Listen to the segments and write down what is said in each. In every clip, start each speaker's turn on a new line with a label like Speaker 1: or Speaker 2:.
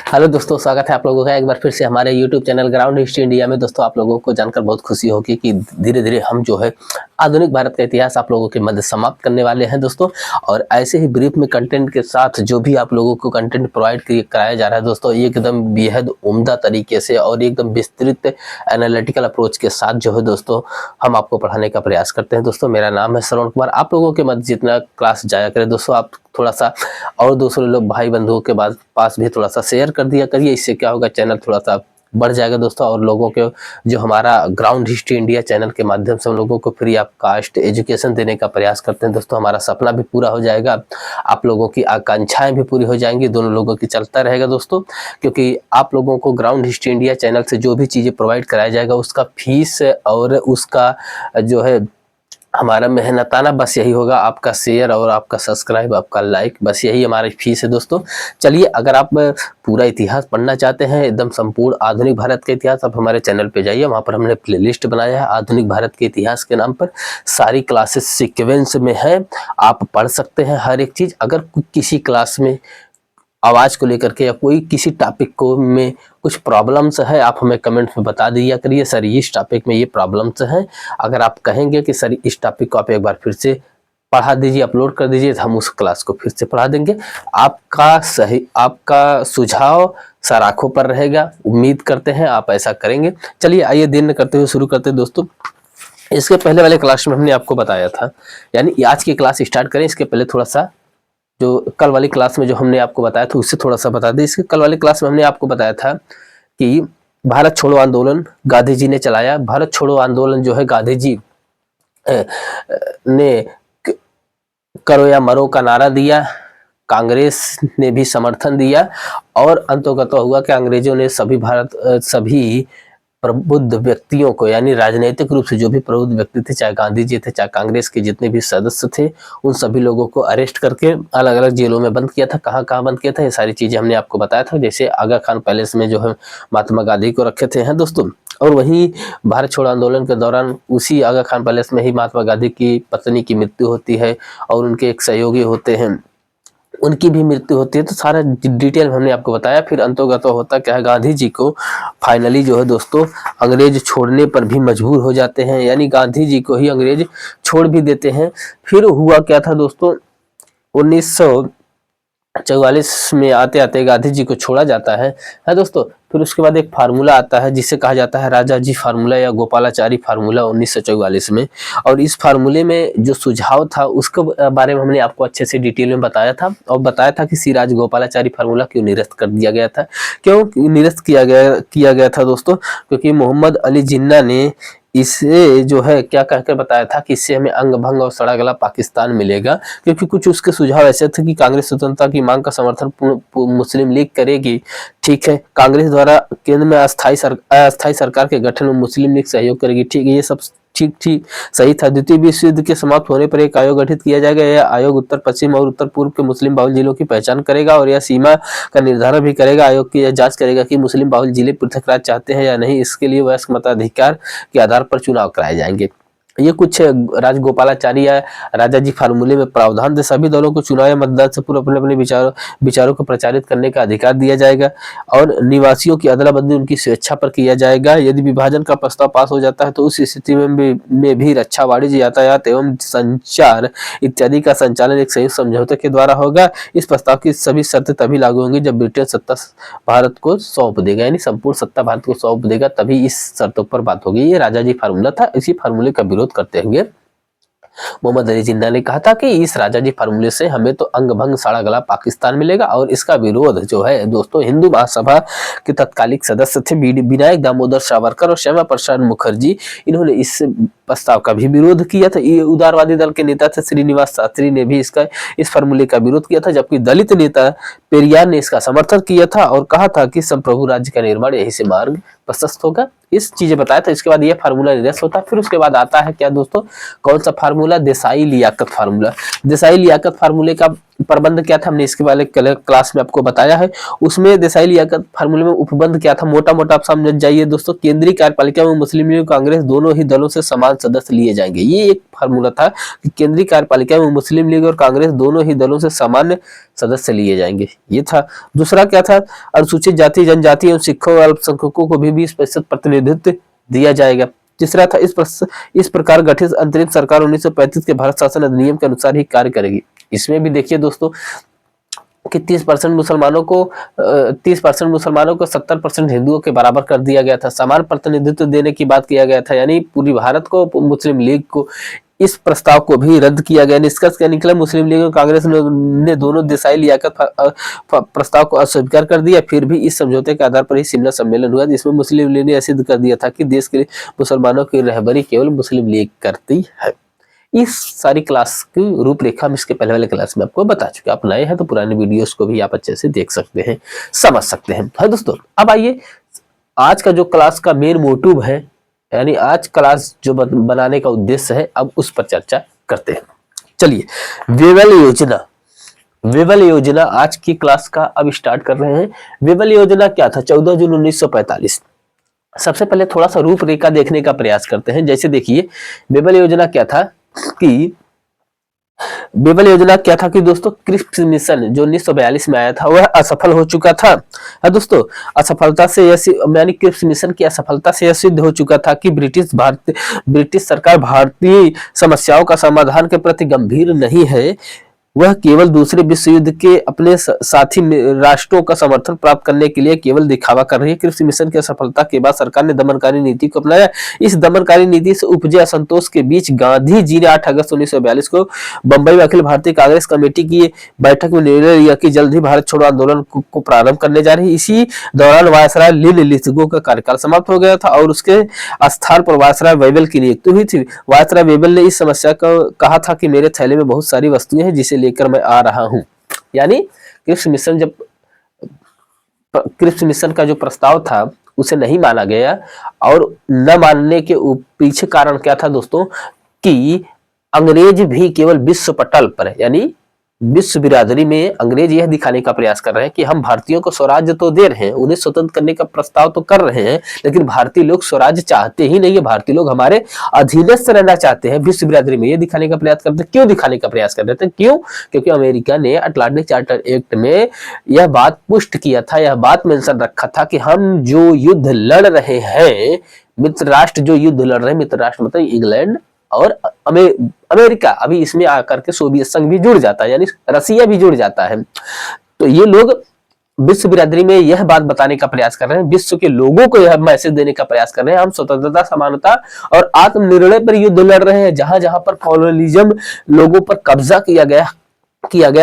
Speaker 1: Hello दोस्तों, स्वागत है आप लोगों का एक बार फिर से हमारे YouTube channel ground history India में। दोस्तों, आप लोगों को जानकर बहुत खुशी होगी कि धीरे धीरे हम जो है आधुनिक भारत का इतिहास आप लोगों के मध्य समाप्त करने वाले हैं दोस्तों। और ऐसे ही ब्रीफ में कंटेंट के साथ जो भी आप लोगों को कंटेंट प्रोवाइड कराया जा रहा है दोस्तों, एकदम बेहद उम्दा तरीके से और एकदम विस्तृत एनालिटिकल अप्रोच के साथ जो है दोस्तों हम आपको पढ़ाने का प्रयास करते हैं। दोस्तों, मेरा नाम है श्रवण कुमार। आप लोगों के मध्य जितना क्लास जाया करें दोस्तों, आप थोड़ा सा और दूसरे लोग भाई बंधुओं के पास भी थोड़ा सा शेयर कर दिया करिए। इससे क्या होगा, चैनल थोड़ा सा बढ़ जाएगा दोस्तों। और लोगों के जो हमारा ग्राउंड हिस्ट्री इंडिया चैनल के माध्यम से हम लोगों को फ्री ऑफ कास्ट एजुकेशन देने का प्रयास करते हैं दोस्तों। हमारा सपना भी पूरा हो जाएगा, आप लोगों की आकांक्षाएं भी पूरी हो जाएंगी, दोनों लोगों की चलता रहेगा दोस्तों। क्योंकि आप लोगों को ग्राउंड हिस्ट्री इंडिया चैनल से जो भी चीज़ें प्रोवाइड कराया जाएगा उसका फीस और उसका जो है हमारा मेहनताना बस यही होगा, आपका शेयर और आपका सब्सक्राइब, आपका लाइक, बस यही हमारी फीस है दोस्तों। चलिए, अगर आप पूरा इतिहास पढ़ना चाहते हैं, एकदम संपूर्ण आधुनिक भारत का इतिहास, आप हमारे चैनल पे जाइए। वहाँ पर हमने प्लेलिस्ट बनाया है आधुनिक भारत के इतिहास के नाम पर। सारी क्लासेस सीक्वेंस में है, आप पढ़ सकते हैं हर एक चीज़। अगर किसी क्लास में आवाज़ को लेकर के या कोई किसी टॉपिक को में कुछ प्रॉब्लम्स है, आप हमें कमेंट में बता दिया करिए, सर इस टॉपिक में ये प्रॉब्लम्स हैं। अगर आप कहेंगे कि सर इस टॉपिक को आप एक बार फिर से पढ़ा दीजिए, अपलोड कर दीजिए, तो हम उस क्लास को फिर से पढ़ा देंगे। आपका सुझाव सर आंखों पर रहेगा, उम्मीद करते हैं आप ऐसा करेंगे। चलिए, आइए देर न करते हुए शुरू करते हैं दोस्तों। इसके पहले वाले क्लास में हमने आपको बताया था, यानी आज की क्लास स्टार्ट करें इसके पहले थोड़ा सा जो कल वाली क्लास में जो हमने आपको बताया था उससे थोड़ा सा बता दें। इसके कल वाली क्लास में हमने आपको बताया था कि भारत छोड़ो आंदोलन गांधी जी ने चलाया। भारत छोड़ो आंदोलन जो है गांधी जी ने करो या मरो का नारा दिया, कांग्रेस ने भी समर्थन दिया और अंततः हुआ कि अंग्रेजों ने सभी प्रबुद्ध व्यक्तियों को, यानी राजनीतिक रूप से जो भी प्रबुद्ध व्यक्ति थे, चाहे गांधी जी थे, चाहे कांग्रेस के जितने भी सदस्य थे, उन सभी लोगों को अरेस्ट करके अलग अलग जेलों में बंद किया था। कहाँ कहाँ बंद किया था, ये सारी चीजें हमने आपको बताया था। जैसे आगा खान पैलेस में जो है महात्मा गांधी को रखे थे हैं दोस्तों। और वहीं भारत छोड़ो आंदोलन के दौरान उसी आगा खान पैलेस में ही महात्मा गांधी की पत्नी की मृत्यु होती है और उनके एक सहयोगी होते हैं, उनकी भी मृत्यु होती है। तो सारा डिटेल हमने आपको बताया। फिर अंतोगत होता क्या है, गांधी जी को फाइनली जो है दोस्तों अंग्रेज छोड़ने पर भी मजबूर हो जाते हैं, यानी गांधी जी को ही अंग्रेज छोड़ भी देते हैं। फिर हुआ क्या था दोस्तों, 1944 में आते आते गांधी जी को छोड़ा जाता है दोस्तों। फिर उसके बाद एक फार्मूला आता है जिसे कहा जाता है राजा जी फार्मूला या गोपालाचारी फार्मूला 1944 में। और इस फार्मूले में जो सुझाव था उसके बारे में हमने आपको अच्छे से डिटेल में बताया था और बताया था कि सिराज गोपालाचारी फार्मूला क्यों निरस्त कर दिया गया था। क्यों निरस्त किया गया था दोस्तों, क्योंकि मोहम्मद अली जिन्ना ने इसे जो है क्या कहकर बताया था कि इससे हमें अंग भंग और सड़ा गला पाकिस्तान मिलेगा। क्योंकि कुछ उसके सुझाव ऐसे थे कि कांग्रेस स्वतंत्रता की मांग का समर्थन मुस्लिम लीग करेगी, ठीक है, कांग्रेस द्वारा केंद्र में अस्थायी सरकार के गठन में मुस्लिम लीग सहयोग करेगी, ठीक है, ये सब ठीक सही था। द्वितीय विश्व युद्ध के समाप्त होने पर एक आयोग गठित किया जाएगा। यह आयोग उत्तर पश्चिम और उत्तर पूर्व के मुस्लिम बाहुल जिलों की पहचान करेगा और यह सीमा का निर्धारण भी करेगा। आयोग की यह जांच करेगा कि मुस्लिम बाहुल जिले पृथक राज्य चाहते हैं या नहीं। इसके लिए वयस्क मताधिकार के आधार पर चुनाव कराए जाएंगे। ये कुछ राजगोपालाचारी या राजा जी फार्मूले में प्रावधान थे। सभी दलों को चुनाव या मतदान से पूर्व अपने अपने विचारों को प्रचारित करने का अधिकार दिया जाएगा और निवासियों की अदला बदली उनकी स्वेच्छा पर किया जाएगा। यदि विभाजन का प्रस्ताव पास हो जाता है तो उस स्थिति में भी रक्षा, वाणिज्य, यातायात एवं संचार इत्यादि का संचालन एक संयुक्त समझौते के द्वारा होगा। इस प्रस्ताव की सभी शर्तें तभी लागू होंगी जब ब्रिटेन सत्ता भारत को सौंप देगा, यानी संपूर्ण सत्ता भारत को सौंप देगा, तभी इस शर्तों पर बात होगी। ये राजा जी फार्मूला था। इसी फार्मूले का विरोध करते हुए मोहम्मद अली जिन्ना ने कहा था कि इस राजा जी फार्मूले से हमें तो अंग भंग सड़ा गला पाकिस्तान मिलेगा। और इसका विरोध जो है दोस्तों हिंदू महासभा के तत्कालिक सदस्य थे विनायक दामोदर सावरकर और श्यामा प्रसाद मुखर्जी, इन्होंने इस प्रस्ताव का भी विरोध किया था। ये उदारवादी दल के नेता थे श्रीनिवास शास्त्री ने भी इस फार्मूले का विरोध किया था, जबकि दलित नेता पेरियार ने इसका समर्थन किया था और कहा था कि संप्रभु राज्य का निर्माण यही से मार्ग प्रशस्त होगा। इस चीजें बताया था। इसके बाद ये फार्मूला निरस्त होता है। फिर उसके बाद आता है क्या दोस्तों, कौन सा फार्मूला, देसाई लियाकत फार्मूला। देसाई लियाकत फार्मूले का प्रबंध क्या था, हमने इसके वाले क्लास में आपको बताया है। उसमें देसाई लियाकत फार्मूले में उपबंध क्या था, मोटा मोटा आप समझ जाइए दोस्तों। केंद्रीय कार्यपालिका में मुस्लिम लीग कांग्रेस दोनों ही दलों से समान सदस्य लिए जाएंगे। ये एक फार्मूला था कि केंद्रीय कार्यपालिका में मुस्लिम लीग और कांग्रेस दोनों ही दलों से सामान्य सदस्य लिए जाएंगे, ये था। दूसरा क्या था, अनुसूचित जाति जनजाति एवं सिखों और अल्पसंख्यकों को भी 20% प्रतिनिधित्व दिया जाएगा। तीसरा था, इस प्रकार गठित अंतरिम सरकार 1935 के भारत शासन अधिनियम के अनुसार ही कार्य करेगी। इसमें भी देखिए दोस्तों कि 30% मुसलमानों को 70% हिंदुओं के बराबर कर दिया गया था। समान प्रतिनिधित्व देने की बात किया गया था, यानी पूरी भारत को, मुस्लिम लीग को। इस प्रस्ताव को भी रद्द किया गया। निष्कर्ष क्या निकला, मुस्लिम लीग और कांग्रेस ने दोनों देसाई लियाकत प्रस्ताव को अस्वीकार कर दिया। फिर भी इस समझौते के आधार पर ही शिमला सम्मेलन हुआ, जिसमें मुस्लिम लीग ने सिद्ध कर दिया था कि देश के मुसलमानों की रहबरी केवल मुस्लिम लीग करती है। इस सारी क्लास की रूपरेखा हम इसके पहले वाले क्लास में आपको बता चुके। आप नए हैं तो पुरानी वीडियोस को भी आप अच्छे से देख सकते हैं, समझ सकते हैं। है दोस्तों, अब आइए आज का जो क्लास का मेन मोटिव है, यानी आज क्लास जो बनाने का उद्देश्य है, अब उस पर चर्चा करते हैं। चलिए, वेबल योजना आज की क्लास का अब स्टार्ट कर रहे हैं। वेबल योजना क्या था, 14 जून 1945। सबसे पहले थोड़ा सा रूपरेखा देखने का प्रयास करते हैं। जैसे देखिए, वेबल योजना क्या था कि दोस्तों, क्रिप्स मिशन जो 1942 में आया था वह असफल हो चुका था। दोस्तों, असफलता से यानी क्रिप्स मिशन की असफलता से यह सिद्ध हो चुका था कि ब्रिटिश सरकार भारतीय समस्याओं का समाधान के प्रति गंभीर नहीं है। वह केवल दूसरे विश्व युद्ध के अपने साथी राष्ट्रों का समर्थन प्राप्त करने के लिए केवल दिखावा कर रही है। क्रिप्स मिशन की असफलता के बाद सरकार ने दमनकारी नीति को अपनाया। इस दमनकारी नीति से उपजे असंतोष के बीच गांधी जी ने 8 अगस्त 1942 को बंबई में अखिल भारतीय कांग्रेस कमेटी की बैठक में निर्णय लिया कि जल्द ही भारत छोड़ो आंदोलन को प्रारंभ करने जा रही। इसी दौरान वायसराय लिन लिथगो का कार्यकाल समाप्त हो गया था और उसके स्थान पर वायसराय वेबल की नियुक्ति हुई थी। वायसराय वेबल ने इस समस्या को कहा था कि मेरे थैले में बहुत सारी वस्तुएं हैं जिसे लेकर मैं आ रहा हूं। यानी क्रिप्स मिशन का जो प्रस्ताव था उसे नहीं माना गया, और न मानने के पीछे कारण क्या था दोस्तों, कि अंग्रेज भी केवल विश्व पटल पर, यानी विश्व बिरादरी में अंग्रेज यह दिखाने का प्रयास कर रहे हैं कि हम भारतीयों को स्वराज्य तो दे रहे हैं, उन्हें स्वतंत्र करने का प्रस्ताव तो कर रहे हैं, लेकिन भारतीय लोग स्वराज्य चाहते ही नहीं है, भारतीय लोग हमारे अधीनस्थ रहना चाहते हैं। विश्व बिरादरी में यह दिखाने का प्रयास करते हैं। क्यों दिखाने का प्रयास कर रहे थे, क्यों? क्योंकि अमेरिका ने अटलांटिक चार्टर एक्ट में यह बात पुष्ट किया था, यह बात मेंशन रखा था कि हम जो युद्ध लड़ रहे हैं, मित्र राष्ट्र जो युद्ध लड़ रहे हैं, मित्र राष्ट्र मतलब इंग्लैंड और अमेरिका, अभी इसमें आकर के सोवियत संघ भी जुड़ जाता है, यानी रसिया भी जुड़ जाता है। तो ये लोग विश्व बिरादरी में यह बात बताने का प्रयास कर रहे हैं, विश्व के लोगों को यह मैसेज देने का प्रयास कर रहे हैं, हम स्वतंत्रता, समानता और आत्मनिर्णय पर युद्ध लड़ रहे हैं। जहां जहां पर कॉलोनिज्म, लोगों पर कब्जा किया गया,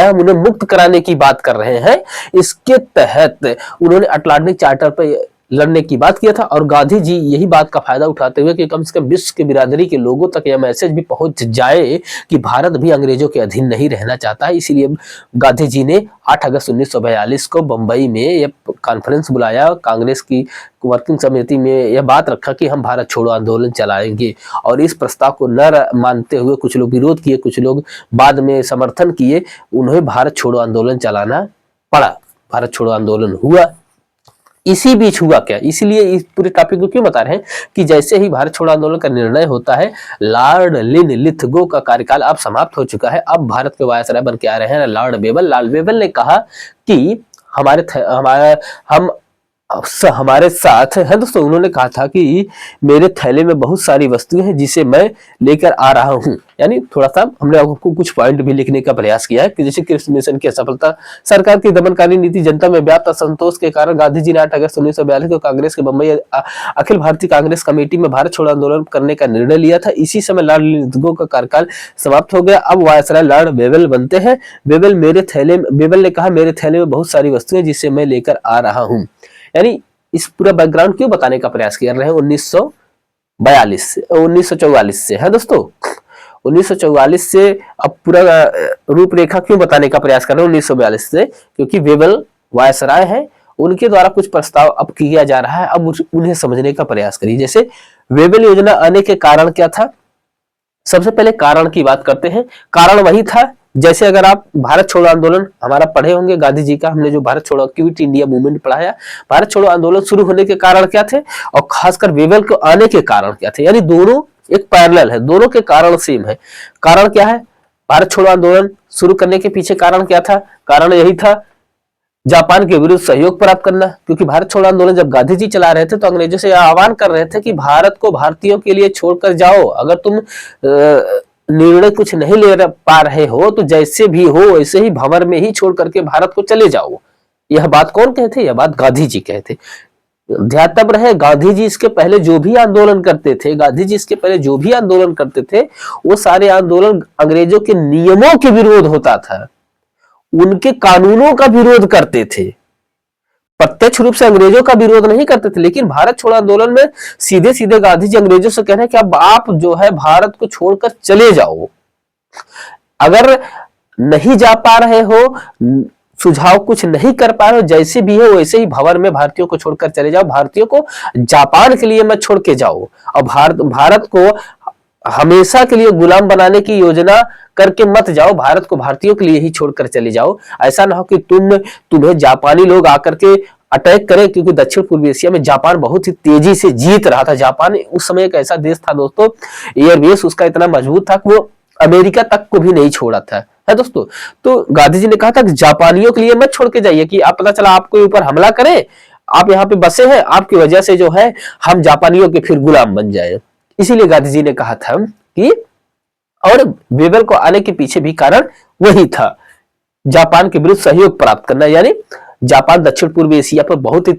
Speaker 1: हम उन्हें मुक्त कराने की बात कर रहे हैं। इसके तहत उन्होंने अटलांटिक चार्टर पर लड़ने की बात किया था, और गांधी जी यही बात का फायदा उठाते हुए कि कम से कम विश्व के बिरादरी के लोगों तक यह मैसेज भी पहुंच जाए कि भारत भी अंग्रेजों के अधीन नहीं रहना चाहता है, इसीलिए गांधी जी ने 8 अगस्त 1942 को बंबई में यह कॉन्फ्रेंस बुलाया। कांग्रेस की वर्किंग समिति में यह बात रखा कि हम भारत छोड़ो आंदोलन चलाएंगे, और इस प्रस्ताव को न मानते हुए कुछ लोग विरोध किए, कुछ लोग बाद में समर्थन किए, उन्हें भारत छोड़ो आंदोलन चलाना पड़ा। भारत छोड़ो आंदोलन हुआ। इसी बीच हुआ क्या, इसलिए इस पूरे टॉपिक को क्यों बता रहे हैं कि जैसे ही भारत छोड़ो आंदोलन का निर्णय होता है, लॉर्ड लिन लिथगो का कार्यकाल अब समाप्त हो चुका है। अब भारत के वायसराय बन के आ रहे हैं लॉर्ड वेबल ने कहा कि हमारे साथ है दोस्तों। उन्होंने कहा था कि मेरे थैले में बहुत सारी वस्तुएं हैं जिसे मैं लेकर आ रहा हूं। यानी थोड़ा सा हमने आपको कुछ पॉइंट भी लिखने का प्रयास किया है कि जैसे क्रिप्स मिशन की असफलता, सरकार की दमनकारी नीति, जनता में व्याप्त असंतोष के कारण गांधी जी ने 8 अगस्त 1942 को कांग्रेस के बंबई अखिल भारतीय कांग्रेस कमेटी में भारत छोड़ो आंदोलन करने का निर्णय लिया था। इसी समय लॉर्ड लिथगो का कार्यकाल समाप्त हो गया। अब वायसराय लॉर्ड वेबल बनते हैं। वेबल ने कहा, मेरे थैले में बहुत सारी वस्तुएं जिसे मैं लेकर आ रहा हूं। यानी इस पूरा बैकग्राउंड क्यों बताने का प्रयास कर रहे हैं 1944 से है दोस्तों। 1944 से अब पूरा रूपरेखा क्यों बताने का प्रयास कर रहे हैं 1942 से, क्योंकि वेबल वायसराय है, उनके द्वारा कुछ प्रस्ताव अब किया जा रहा है। अब उन्हें समझने का प्रयास करिए। जैसे वेबल योजना आने के कारण क्या था, सबसे पहले कारण की बात करते हैं। कारण वही था जैसे अगर आप भारत छोड़ो आंदोलन हमारा पढ़े होंगे, गांधी जी का हमने जो भारत छोड़ो क्विट इंडिया मूवमेंट पढ़ाया, भारत छोड़ो आंदोलन शुरू होने के कारण क्या थे और खासकर वेवेल को आने के कारण क्या थे, यानी दोनों एक पैरेलल है, दोनों के कारण सेम है। कारण क्या है, भारत छोड़ो आंदोलन शुरू करने के पीछे कारण क्या था, कारण यही था जापान के विरुद्ध सहयोग प्राप्त करना, क्योंकि भारत छोड़ो आंदोलन जब गांधी जी चला रहे थे तो अंग्रेजों से आह्वान कर रहे थे कि भारत को भारतीयों के लिए छोड़कर जाओ, अगर तुम निर्णय कुछ नहीं ले पा रहे हो तो जैसे भी हो वैसे ही भंवर में ही छोड़ करके भारत को चले जाओ। यह बात कौन कहते, यह बात गांधी जी कहते। ध्यातव्य रहे, गांधी जी इसके पहले जो भी आंदोलन करते थे, गांधी जी इसके पहले जो भी आंदोलन करते थे वो सारे आंदोलन अंग्रेजों के नियमों के विरोध होता था, उनके कानूनों का विरोध करते थे, प्रत्यक्ष रूप से अंग्रेजों का विरोध नहीं करते थे। लेकिन भारत छोड़ो आंदोलन में सीधे सीधे गांधी जी अंग्रेजों से कह रहे हैं कि अब आप जो है भारत को छोड़कर चले जाओ, अगर नहीं जा पा रहे हो, सुझाव कुछ नहीं कर पा रहे हो, जैसे भी है वैसे ही भंवर में भारतीयों को छोड़कर चले जाओ, भारतीयों को जापान के लिए मत छोड़ के जाओ और भारत को हमेशा के लिए गुलाम बनाने की योजना करके मत जाओ, भारत को भारतीयों के लिए ही छोड़कर चले जाओ। ऐसा ना हो कि तुम्हें जापानी लोग आकर के अटैक करें, क्योंकि दक्षिण पूर्वी एशिया में जापान बहुत ही तेजी से जीत रहा था। जापान उस समय एक ऐसा देश था दोस्तों, एयरबेस उसका इतना मजबूत था कि वो अमेरिका तक को भी नहीं छोड़ा था, है दोस्तों। तो गांधी जी ने कहा था कि जापानियों के लिए मत छोड़ के जाइए, कि आप पता चला आपके ऊपर हमला करें, आप यहाँ पे बसे हैं, आपकी वजह से जो है हम जापानियों के फिर गुलाम बन जाए। इसीलिए गांधी जी ने कहा था कि, और वेवेल को आने के पीछे भी कारण वही था, जापान के विरुद्ध सहयोग प्राप्त करना। यानी जापान दक्षिण पूर्वी एशिया पर बहुत ही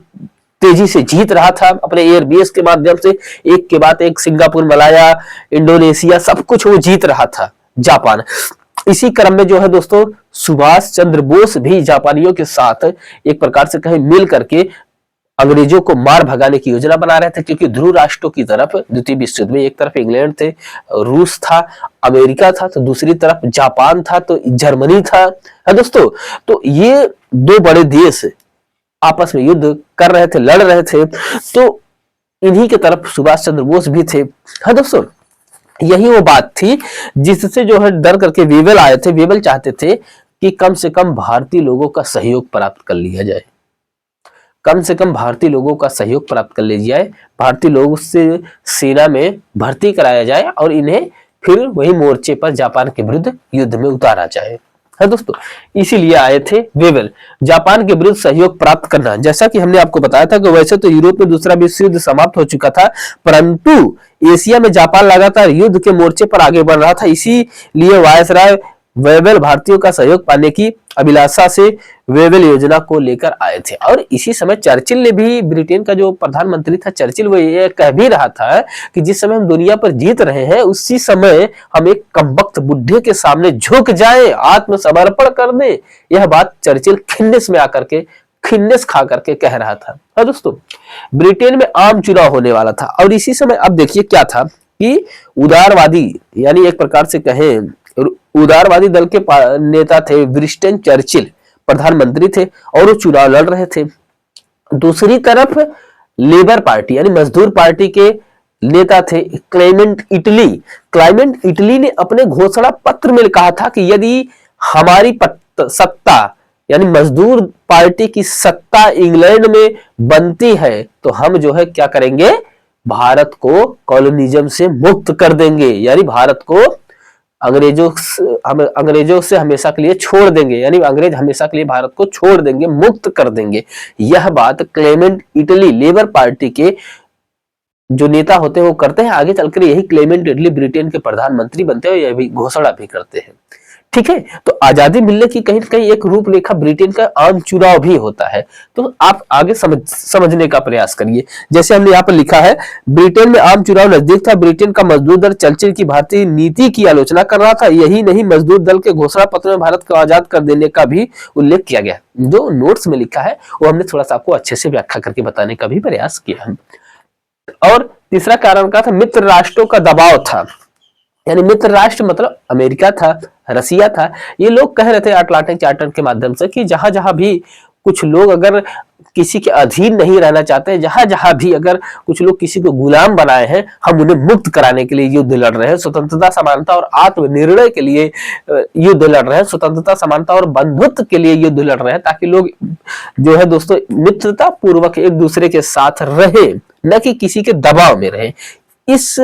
Speaker 1: तेजी से जीत रहा था अपने एयरबेस के माध्यम से, एक के बाद एक सिंगापुर, मलाया, इंडोनेशिया सब कुछ वो जीत रहा था जापान। इसी क्रम में जो है दोस्तों सुभाष चंद्र बोस भी जापानियों के साथ एक प्रकार से कहीं मिल करके अंग्रेजों को मार भगाने की योजना बना रहे थे, क्योंकि ध्रुव राष्ट्रों की तरफ द्वितीय विश्व युद्ध में एक तरफ इंग्लैंड थे, रूस था, अमेरिका था, तो दूसरी तरफ जापान था, तो जर्मनी था, है दोस्तों। तो ये दो बड़े देश आपस में युद्ध कर रहे थे, लड़ रहे थे, तो इन्हीं की तरफ सुभाष चंद्र बोस भी थे, है दोस्तों। यही वो बात थी जिससे जो है डर करके वेवेल आए थे। वेवेल चाहते थे कि कम से कम भारतीय लोगों का सहयोग प्राप्त कर लिया जाए, कम से कम भारतीय लोगों का सहयोग प्राप्त कर लिया जाए, भारतीय लोगों से सेना में भर्ती कराया जाए और इन्हें फिर वही मोर्चे पर जापान के विरुद्ध युद्ध में उतारा जाए, है दोस्तों। इसीलिए आए थे वेवेल, जापान के विरुद्ध सहयोग प्राप्त करना। जैसा कि हमने आपको बताया था कि वैसे तो यूरोप में दूसरा विश्व युद्ध समाप्त हो चुका था, परंतु एशिया में जापान लगातार युद्ध के मोर्चे पर आगे बढ़ रहा था। इसीलिए वायसराय वेवेल भारतीयों का सहयोग पाने की अभिलाषा से वेवेल योजना को लेकर आए थे। और इसी समय चर्चिल ने भी, ब्रिटेन का जो प्रधानमंत्री था चर्चिल, वो ये कह भी रहा था कि जिस समय हम दुनिया पर जीत रहे हैं उसी समय हम एक कमबख्त बुढ़े के सामने झुक जाएं, आत्मसमर्पण कर दें। यह बात चर्चिल खिन्नस में आकर के, खिन्नस खा करके कह रहा था। दोस्तों ब्रिटेन में आम चुनाव होने वाला था और इसी समय अब देखिए क्या था कि उदारवादी, यानी एक प्रकार से कहें उदारवादी दल के नेता थे विंस्टन चर्चिल, प्रधानमंत्री थे और वो चुनाव लड़ रहे थे। दूसरी तरफ लेबर पार्टी यानी मजदूर पार्टी के नेता थे क्लेमेंट इटली। क्लेमेंट इटली ने अपने घोषणा पत्र में कहा था कि यदि हमारी सत्ता यानी मजदूर पार्टी की सत्ता इंग्लैंड में बनती है तो हम जो है क्या करेंगे, भारत को कॉलोनिज्म से मुक्त कर देंगे, यानी भारत को अंग्रेजों से हमेशा के लिए छोड़ देंगे, यानी अंग्रेज हमेशा के लिए भारत को छोड़ देंगे, मुक्त कर देंगे। यह बात क्लेमेंट इटली लेबर पार्टी के जो नेता होते हैं वो करते हैं। आगे चलकर यही क्लेमेंट इटली ब्रिटेन के प्रधानमंत्री बनते हैं, यह भी घोषणा भी करते हैं। ठीक है, तो आजादी मिलने की कहीं ना कहीं एक रूपरेखा ब्रिटेन का आम चुनाव भी होता है। तो आप आगे समझने का प्रयास करिए। जैसे हमने यहाँ पर लिखा है, ब्रिटेन में आम चुनाव नजदीक था। ब्रिटेन का मजदूर दल चर्चिल की भारतीय नीति की आलोचना कर रहा था। यही नहीं, मजदूर दल के घोषणा पत्र में भारत को आजाद कर देने का भी उल्लेख किया गया। जो नोट्स में लिखा है वो हमने थोड़ा सा आपको अच्छे से व्याख्या करके बताने का भी प्रयास किया है। और तीसरा कारण क्या था, मित्र राष्ट्रों का दबाव था। यानी मित्र राष्ट्र मतलब अमेरिका था, रसिया था। ये लोग कह रहे थे अटलांटिक चार्टर के माध्यम से कि जहां जहां भी कुछ लोग अगर किसी के अधीन नहीं रहना चाहते, जहां जहां भी अगर कुछ लोग किसी को गुलाम बनाए हैं, हम उन्हें मुक्त कराने के लिए युद्ध लड़ रहे हैं। स्वतंत्रता, समानता और आत्मनिर्णय के लिए युद्ध लड़ रहे हैं। स्वतंत्रता, समानता और बंधुत्व के लिए युद्ध लड़ रहे हैं, ताकि लोग जो है दोस्तों मित्रता पूर्वक एक दूसरे के साथ रहे, न कि किसी के दबाव में रहे। इस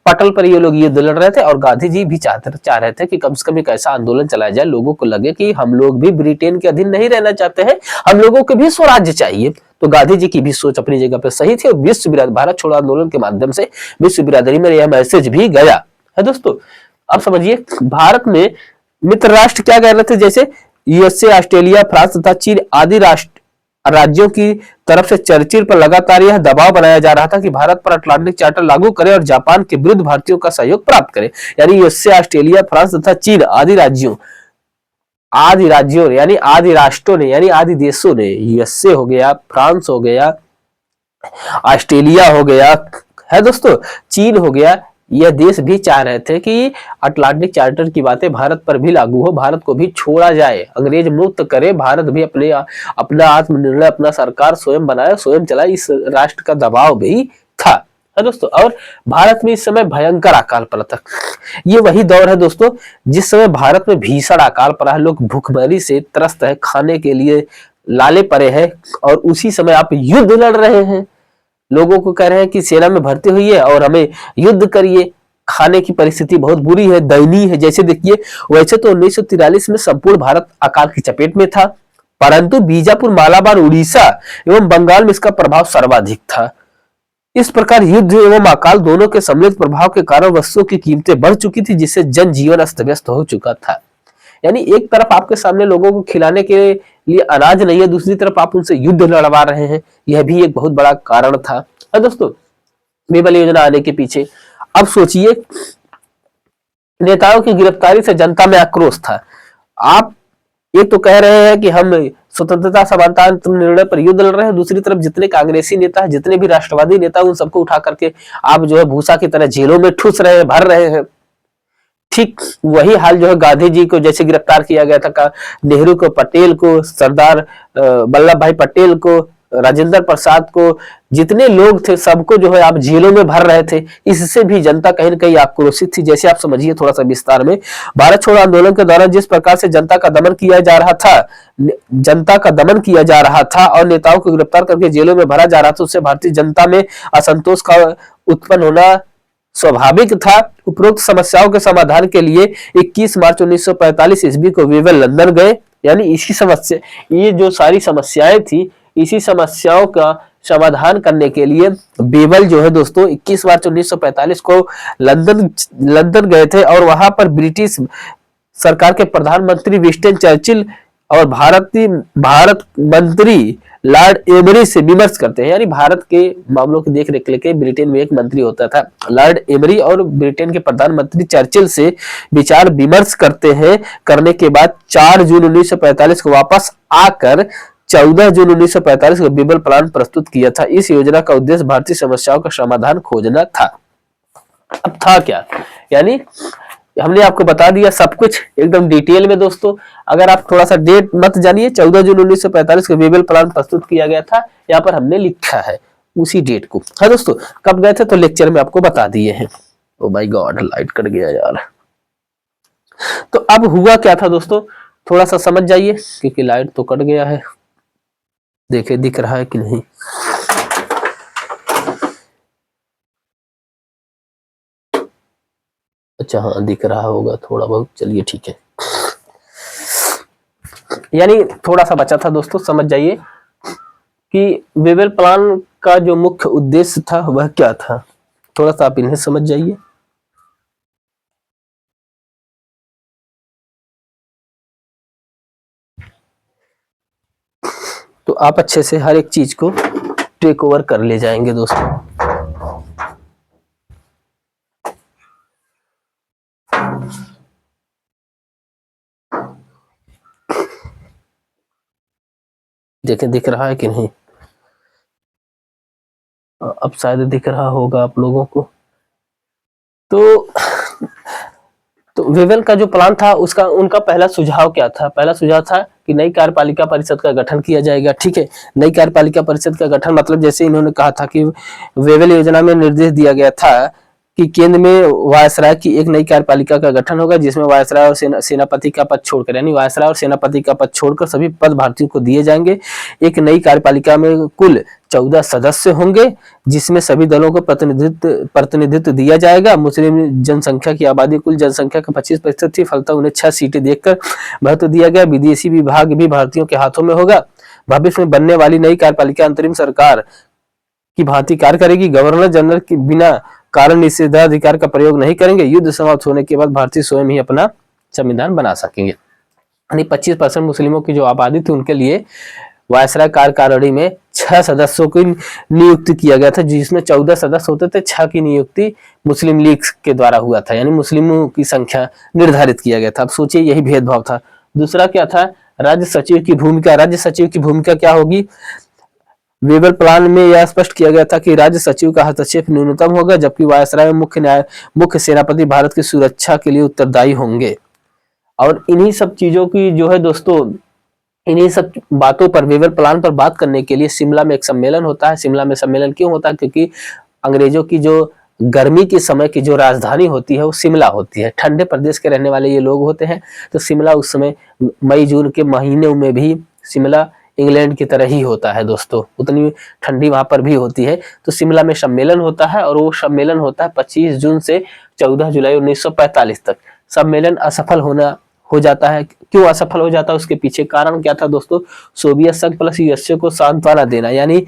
Speaker 1: पटल पर ये लोग युद्ध लड़ रहे थे और गांधी जी भी चाह रहे थे कि कम से कम एक ऐसा आंदोलन चलाया जाए, लोगों को लगे कि हम लोग भी ब्रिटेन के अधीन नहीं रहना चाहते हैं, हम लोगों को भी स्वराज्य चाहिए। तो गांधी जी की भी सोच अपनी जगह पर सही थी और विश्व भारत छोड़ो आंदोलन के माध्यम से विश्व बिरादरी में यह मैसेज भी गया है। दोस्तों अब समझिए, भारत में मित्र राष्ट्र क्या कह रहे थे, जैसे यूएसए, ऑस्ट्रेलिया, फ्रांस तथा चीन आदि राज्यों की तरफ से चर्चिल पर लगातार यह दबाव बनाया जा रहा था कि भारत पर अटलांटिक चार्टर लागू करे और जापान के विरुद्ध भारतीयों का सहयोग प्राप्त करे। यानी यूएसए, ऑस्ट्रेलिया, फ्रांस तथा चीन आदि राज्यों यानी आदि राष्ट्रों ने, यानी आदि देशों ने, यूएसए हो गया, फ्रांस हो गया, ऑस्ट्रेलिया हो गया, है दोस्तों, चीन हो गया, यह देश भी चाह रहे थे कि अटलांटिक चार्टर की बातें भारत पर भी लागू हो, भारत को भी छोड़ा जाए, अंग्रेज मुक्त करे, भारत भी अपना आत्मनिर्णय, अपना सरकार स्वयं बनाए, स्वयं चलाए। इस राष्ट्र का दबाव भी था, है दोस्तों। और भारत में इस समय भयंकर अकाल पड़ा था। ये वही दौर है दोस्तों जिस समय भारत में भीषण अकाल पड़ा है, लोग भूखमरी से त्रस्त है, खाने के लिए लाले पड़े हैं, और उसी समय आप युद्ध लड़ रहे हैं, लोगों को कह रहे हैं कि सेना में भर्ती हुई है और हमें युद्ध करिए। खाने की परिस्थिति बहुत बुरी है, दयनीय है। जैसे देखिए, वैसे तो 1943 में संपूर्ण भारत अकाल की चपेट में था, परंतु बीजापुर, मालाबार, उड़ीसा एवं बंगाल में इसका प्रभाव सर्वाधिक था। इस प्रकार युद्ध एवं अकाल दोनों के सम्मिलित प्रभाव के कारण वस्तुओं की कीमतें बढ़ चुकी थी, जिससे जनजीवन अस्त व्यस्त हो चुका था। यानी एक तरफ आपके सामने लोगों को खिलाने के लिए अनाज नहीं है, दूसरी तरफ आप उनसे युद्ध लड़वा रहे हैं, यह भी एक बहुत बड़ा कारण था। दोस्तों बेबल योजना आने के पीछे अब सोचिए, नेताओं की गिरफ्तारी से जनता में आक्रोश था। आप एक तो कह रहे हैं कि हम स्वतंत्रता, समानता, निर्णय पर युद्ध लड़ रहे हैं, दूसरी तरफ जितने कांग्रेसी नेता हैं, जितने भी राष्ट्रवादी नेता, उन सबको उठा करके आप जो है भूसा की तरह जेलों में ठूस रहे हैं, भर रहे हैं। ठीक वही हाल जो है गांधी जी को जैसे गिरफ्तार किया गया था, नेहरू को, पटेल को, सरदार वल्लभ भाई पटेल को, राजेंद्र प्रसाद को, जितने लोग थे सबको जो है आप जेलों में भर रहे थे। इससे भी जनता कहीं न कहीं आक्रोशित थी। जैसे आप समझिए थोड़ा सा विस्तार में, भारत छोड़ो आंदोलन के दौरान जिस प्रकार से जनता का दमन किया जा रहा था और नेताओं को गिरफ्तार करके जेलों में भरा जा रहा था, उससे भारतीय जनता में असंतोष का उत्पन्न होना स्वाभाविक था। उपरोक्त समस्याओं के समाधान के लिए 21 मार्च 1945 ईस्वी को वेवल लंदन गए। यानी इसी समस्या, ये जो सारी समस्याएं थी, इसी समस्याओं का समाधान करने के लिए बेबल जो है दोस्तों 21 मार्च 1945 को लंदन गए थे और वहां पर ब्रिटिश सरकार के प्रधानमंत्री विंस्टन चर्चिल और भारत मंत्री लॉर्ड एमरी से विमर्श करते हैं। यानी भारत के मामलों की देख रेख के लिए ब्रिटेन में एक मंत्री होता था लॉर्ड एमरी, और ब्रिटेन के प्रधानमंत्री चर्चिल से विचार विमर्श करते हैं। करने के बाद 4 जून 1945 को वापस आकर 14 जून 1945 को बेबल प्लान प्रस्तुत किया था। इस योजना का उद्देश्य भारतीय समस्याओं का समाधान खोजना था। अब था क्या, यानी हमने आपको बता दिया सब कुछ एकदम डिटेल में दोस्तों। अगर आप थोड़ा सा डेट मत जानिए, 14 जून 1945 को बेबल प्लान प्रस्तुत किया गया था, यहाँ पर हमने लिखा है उसी डेट को। हाँ दोस्तों, कब गए थे तो लेक्चर में आपको बता दिए हैं। Oh my God, light cut गया यार। तो अब हुआ क्या था दोस्तों, थोड़ा सा समझ जाइए, क्योंकि लाइट तो कट गया है। देखे दिख रहा है कि नहीं? अच्छा हाँ, दिख रहा होगा थोड़ा बहुत, चलिए ठीक है। यानी थोड़ा सा बचा था दोस्तों, समझ जाइए कि वेबल प्लान का जो मुख्य उद्देश्य था वह क्या था, थोड़ा सा आप इन्हें समझ जाइए। तो आप अच्छे से हर एक चीज को टेक ओवर कर ले जाएंगे दोस्तों। देखें दिख रहा है कि नहीं? अब शायद दिख रहा होगा आप लोगों को। तो वेबल का जो प्लान था उसका उनका पहला सुझाव क्या था? पहला सुझाव था कि नई कार्यपालिका परिषद का गठन किया जाएगा। ठीक है, नई कार्यपालिका परिषद का गठन मतलब जैसे इन्होंने कहा था कि वेवेल योजना में निर्देश दिया गया था कि केंद्र में वायसराय की एक नई कार्यपालिका का गठन होगा, जिसमें वायसराय और सेनापति का पद छोड़कर, यानी वायसराय और सेनापति का पद छोड़कर सभी पद भारतीयों को दिए जाएंगे। एक नई कार्यपालिका में कुल 14 सदस्य होंगे, जिसमें सभी दलों को प्रतिनिधित्व दिया जाएगा। मुस्लिम जनसंख्या की आबादी कुल जनसंख्या का 25% थी, फलतः उन्हें 6 सीटें देकर महत्व दिया गया। विदेशी विभाग भी भारतीयों के हाथों में होगा। भविष्य में बनने वाली नई कार्यपालिका अंतरिम सरकार की भांति कार्य करेगी। गवर्नर जनरल के बिना कारण निषेधाधिकार का प्रयोग नहीं करेंगे। युद्ध समाप्त होने के बाद भारतीय स्वयं ही अपना संविधान बना सकेंगे। यानी 25% मुस्लिमों की जो आबादी थी उनके लिए वायसराय कार्यकारिणी में 6 सदस्यों की नियुक्ति किया गया था, जिसमें 14 सदस्य होते थे। 6 की नियुक्ति मुस्लिम लीग के द्वारा हुआ था, यानी मुस्लिमों की संख्या निर्धारित किया गया था। अब सोचिए, यही भेदभाव था। दूसरा क्या था, राज्य सचिव की भूमिका। राज्य सचिव की भूमिका क्या होगी? वेबर प्लान में यह स्पष्ट किया गया था कि राज्य सचिव का हस्तक्षेप न्यूनतम होगा, जबकि वायसराय में मुख्य सेनापति भारत की सुरक्षा के लिए उत्तरदायी होंगे। और इन्हीं सब चीजों की जो है दोस्तों, इन्हीं सब बातों पर, वेबर प्लान पर बात करने के लिए शिमला में एक सम्मेलन होता है। शिमला में सम्मेलन क्यों होता है? क्योंकि अंग्रेजों की जो गर्मी के समय की जो राजधानी होती है वो शिमला होती है। ठंडे प्रदेश के रहने वाले ये लोग होते हैं, तो शिमला उस समय मई जून के महीनों में भी शिमला इंग्लैंड की तरह ही होता है दोस्तों, उतनी ठंडी वहां पर भी होती है। तो शिमला में सम्मेलन होता है, और वो सम्मेलन होता है 25 जून से 14 जुलाई 1945 तक। सम्मेलन असफल हो जाता है। क्यों असफल हो जाता है? उसके पीछे कारण क्या था दोस्तों? सोवियत संघ प्लस यूएसए को सांत्वना देना, यानी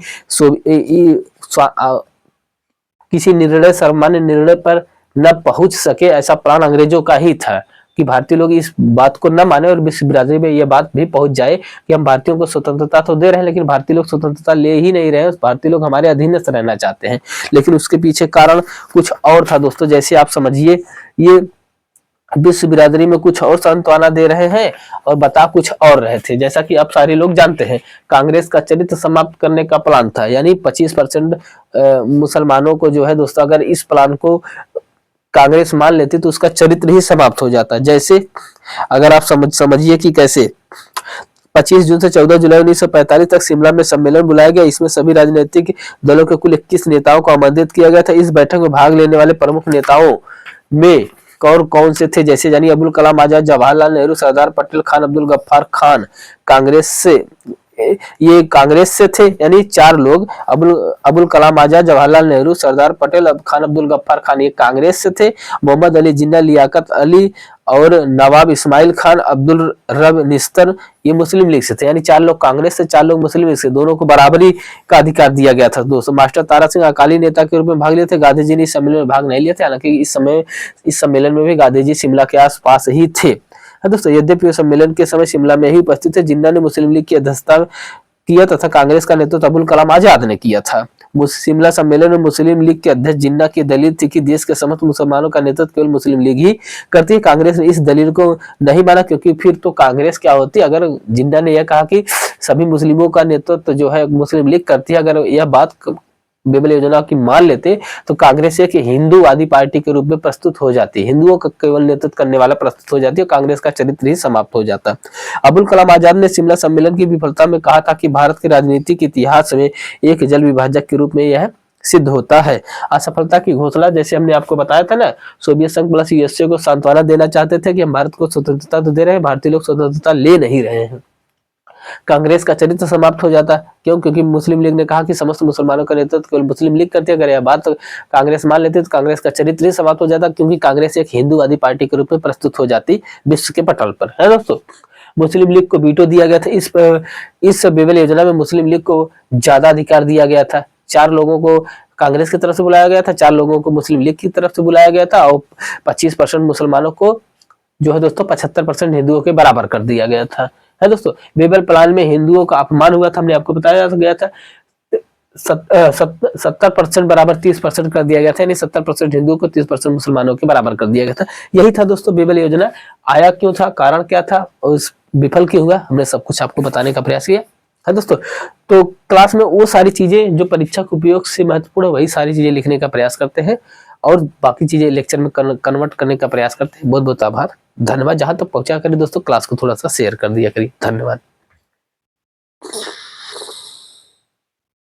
Speaker 1: किसी निर्णय, सामान्य निर्णय पर न पहुंच सके, ऐसा प्लान अंग्रेजों का ही था कि भारतीय लोग इस बात को न माने और विश्व बिरादरी में यह बात भी पहुंच जाए कि हम भारतीयों को स्वतंत्रता तो दे रहे हैं, लेकिन भारतीय लोग स्वतंत्रता ले ही नहीं रहे हैं, भारतीय लोग हमारे अधीनस्थ रहना चाहते हैं। लेकिन उसके पीछे कारण कुछ और था दोस्तों। जैसे आप समझिए, ये विश्व बिरादरी में कुछ और सांत्वना दे रहे हैं और बता कुछ और रहे थे। जैसा कि आप सारे लोग जानते हैं, कांग्रेस का चरित्र समाप्त करने का प्लान था, यानी 25% मुसलमानों को जो है दोस्तों, अगर इस प्लान को कांग्रेस मान लेती तो उसका चरित्र ही समाप्त हो जाता। जैसे अगर आप समझिए कि कैसे 25 जून से 14 जुलाई 1945 तक शिमला में सम्मेलन बुलाया गया। इसमें सभी राजनीतिक दलों के कुल 21 नेताओं को आमंत्रित किया गया था। इस बैठक में भाग लेने वाले प्रमुख नेताओं में कौन कौन से थे? जैसे यानी अब्दुल कलाम आजाद, जवाहरलाल नेहरू, सरदार पटेल, खान अब्दुल गफ्फार खान। ये कांग्रेस से थे, यानी 4 लोग, अबुल कलाम आजाद, जवाहरलाल नेहरू, सरदार पटेल, खान अब्दुल गफ्फार खान, ये कांग्रेस से थे। मोहम्मद अली जिन्ना, लियाकत अली और नवाब इस्माइल खान, अब्दुल रब निस्तर, ये मुस्लिम लीग से थे। यानी 4 लोग कांग्रेस से, 4 लोग मुस्लिम लीग से। दोनों को बराबरी का अधिकार दिया गया था दोस्तों। मास्टर तारा सिंह अकाली नेता के रूप में भाग लिए थे। गांधी जी ने इस सम्मेलन में भाग नहीं लिया था, हालांकि इस सम्मेलन में भी गांधी जी शिमला के आसपास ही थे। दोस्तों, यद्यपि सम्मेलन के समय शिमला में ही उपस्थित थे। जिन्ना ने मुस्लिम लीग की अध्यक्षता किया तथा कांग्रेस का नेतृत्व अबुल कलाम आजाद ने किया था। शिमला सम्मेलन में मुस्लिम लीग के अध्यक्ष जिन्ना की दलील थी कि देश के समस्त मुसलमानों का नेतृत्व केवल मुस्लिम लीग ही करती है। कांग्रेस ने इस दलील को नहीं माना, क्योंकि फिर तो कांग्रेस क्या होती? अगर जिन्ना ने यह कहा कि सभी मुस्लिमों का नेतृत्व जो है मुस्लिम लीग करती है, अगर यह बात बेबल योजना की मान लेते तो कांग्रेस एक हिंदूवादी पार्टी के रूप में प्रस्तुत हो जाती, हिंदुओं का केवल नेतृत्व करने वाला प्रस्तुत हो जाती है, कांग्रेस का चरित्र ही समाप्त हो जाता। अबुल कलाम आजाद ने शिमला सम्मेलन की विफलता में कहा था कि भारत के राजनीतिक इतिहास में एक जल विभाजक के रूप में यह सिद्ध होता है। असफलता की घोषणा, जैसे हमने आपको बताया था ना, सोवियत संघ प्लस यूएसए को सांत्वना देना चाहते थे कि हम भारत को स्वतंत्रता तो दे रहे हैं, भारतीय लोग स्वतंत्रता ले नहीं रहे हैं। कांग्रेस का चरित्र समाप्त हो जाता। क्यों? क्योंकि मुस्लिम लीग ने कहा कि समस्त मुसलमानों का नेतृत्व केवल मुस्लिम लीग करती है। अगर यह बात तो कांग्रेस मान लेती तो कांग्रेस का चरित्र ही समाप्त हो जाता, क्योंकि कांग्रेस एक हिंदूवादी पार्टी के रूप में प्रस्तुत हो जाती विश्व के पटल पर, है दोस्तों। मुस्लिम लीग को वीटो दिया गया था। इस बेबल योजना में मुस्लिम लीग को ज्यादा अधिकार दिया गया था। 4 लोगों को कांग्रेस की तरफ से बुलाया गया था, 4 लोगों को मुस्लिम लीग की तरफ से बुलाया गया था, और 25% मुसलमानों को जो है दोस्तों 75% हिंदुओं के बराबर कर दिया गया था, है दोस्तों। बेबल प्लान में हिंदुओं का अपमान हुआ था, हमने आपको बताया गया था। 70% बराबर 30% कर दिया गया था, यानी 70% हिंदुओं को 30% मुसलमानों के बराबर कर दिया गया था। यही था दोस्तों बेबल योजना। आया क्यों था, कारण क्या था, और विफल क्यों हुआ, हमने सब कुछ आपको बताने का प्रयास किया है दोस्तों। तो क्लास में वो सारी चीजें जो परीक्षा के उपयोग से महत्वपूर्ण है, वही सारी चीजें लिखने का प्रयास करते हैं, और बाकी चीजें लेक्चर में कन्वर्ट करने का प्रयास करते हैं। बहुत बहुत आभार, धन्यवाद। जहां तक पहुंचा करिए दोस्तों, क्लास को थोड़ा सा शेयर कर दिया करिए। धन्यवाद।